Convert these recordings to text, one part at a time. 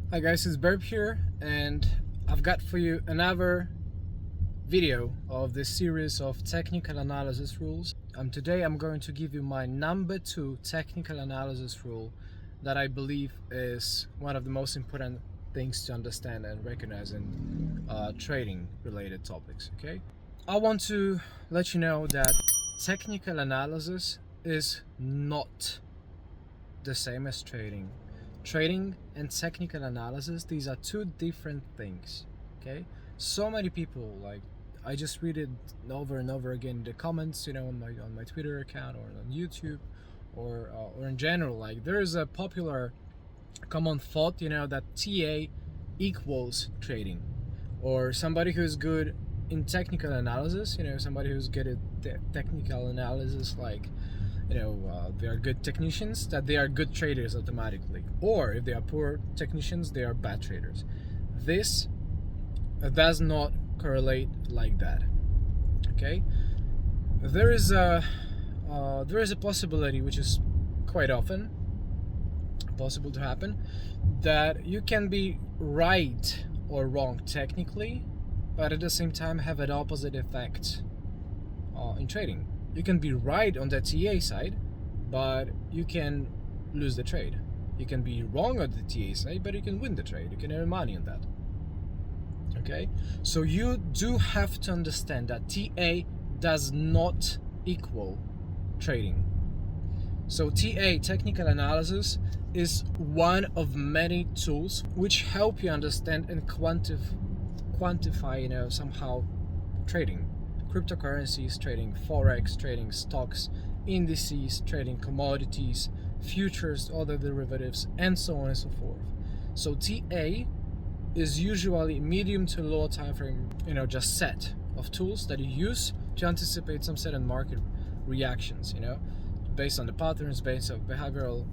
Hi guys, it's Birb here, and I've got for you another video of this series of technical analysis rules. Today I'm going to give you my number 2 technical analysis rule that I believe is one of the most important things to understand and recognize in trading related topics. Okay, I want to let you know that technical analysis is not the same as trading. Trading and technical analysis, these are two different things. Okay, so many people, like, I just read it over and over again in the comments, on my Twitter account or on YouTube, or in general. Like, there is a popular common thought, that TA equals trading, or somebody who's good in technical analysis, somebody who's good at technical analysis, like, they are good technicians, that they are good traders automatically, or if they are poor technicians, they are bad traders. This does not correlate like that. Okay, there is a possibility, which is quite often possible to happen, that you can be right or wrong technically, but at the same time have an opposite effect in trading. You can be right on the TA side, but you can lose the trade. You can be wrong on the TA side, but you can win the trade. You can earn money on that. Okay, so you do have to understand that TA does not equal trading. So TA, technical analysis, is one of many tools which help you understand and quantify, somehow trading. Cryptocurrencies, trading forex, trading stocks, indices, trading commodities, futures, other derivatives, and so on and so forth. So TA is usually medium to low time frame, just set of tools that you use to anticipate some certain market reactions, based on the patterns, based on behavioral,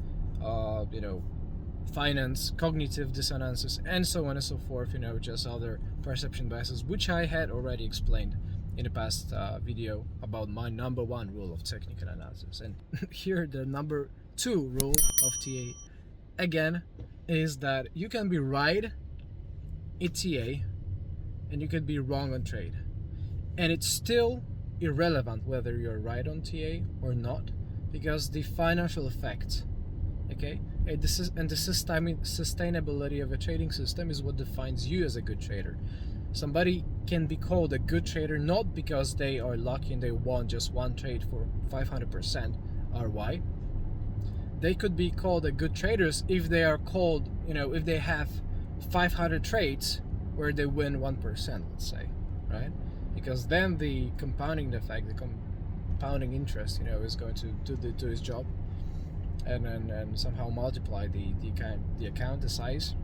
finance, cognitive dissonances, and so on and so forth, just other perception biases, which I had already explained in the past video about my number 1 rule of technical analysis. And here the number 2 rule of TA again is that you can be right in TA and you can be wrong on trade, and it's still irrelevant whether you're right on TA or not, because the financial effect, okay, and the sustainability of a trading system is what defines you as a good trader. Somebody can be called a good trader not because they are lucky and they won just one trade for 500% ROI. They could be called a good traders if they are called, if they have 500 trades where they win 1%, let's say, right? Because then the compounding effect, the compounding interest, is going to do its job, and somehow multiply the account, the size.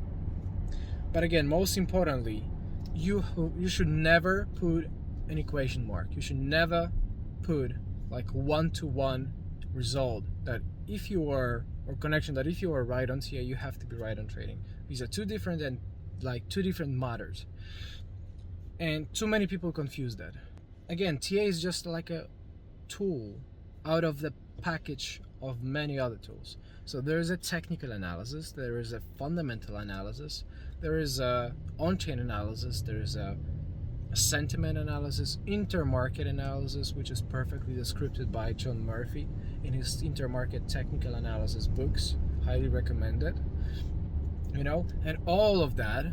But again, most importantly, you should never put an equation mark. You should never put like 1-to-1 result that if you are, or connection that if you are right on TA, you have to be right on trading. These are two different matters, and too many people confuse that. Again, TA is just like a tool out of the package of many other tools. So there is a technical analysis, there is a fundamental analysis, there is a on-chain analysis, there is a sentiment analysis, intermarket analysis, which is perfectly described by John Murphy in his Intermarket Technical Analysis books. Highly recommended. And all of that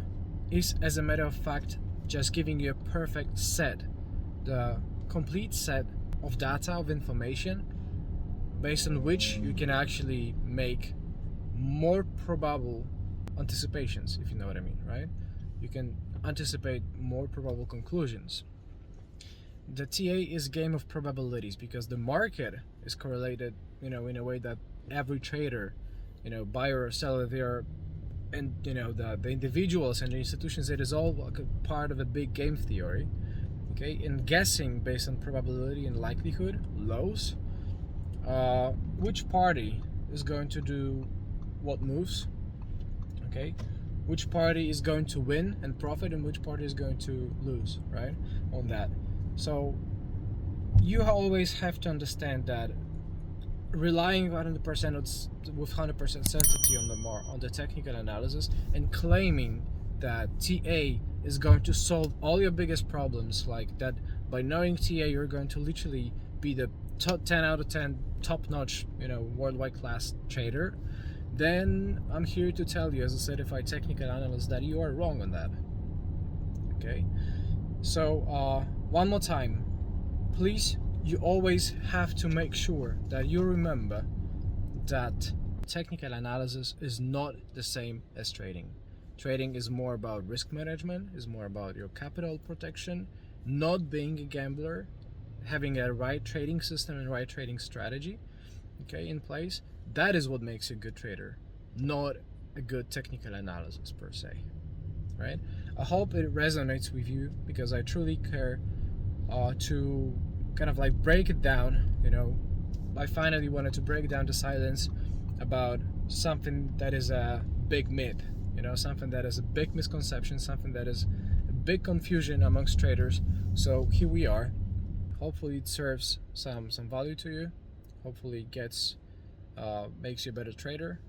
is, as a matter of fact, just giving you a perfect set, the complete set of data, of information, based on which you can actually make more probable anticipations, if you know what I mean, right? You can anticipate more probable conclusions. The TA is a game of probabilities because the market is correlated, in a way that every trader, buyer or seller, they are, and the individuals and the institutions, it is all like a part of a big game theory. Okay, and guessing based on probability and likelihood, lows, which party is going to do what moves, okay, which party is going to win and profit and which party is going to lose, right, on that. So you always have to understand that relying 100% with 100% certainty on the technical analysis, and claiming that TA is going to solve all your biggest problems, like that by knowing TA you're going to literally be the top 10 out of 10 top-notch, worldwide class trader, then I'm here to tell you, as a certified technical analyst, that you are wrong on that. Okay, so one more time, please, you always have to make sure that you remember that technical analysis is not the same as trading. Trading is more about risk management, is more about your capital protection, not being a gambler, having a right trading system and right trading strategy, okay, in place. That is what makes you a good trader, not a good technical analysis per se, right? I hope it resonates with you, because I truly care to kind of like break it down. I finally wanted to break down the silence about something that is a big myth, something that is a big misconception, something that is a big confusion amongst traders. So here we are. Hopefully it serves some value to you. Hopefully it makes you a better trader.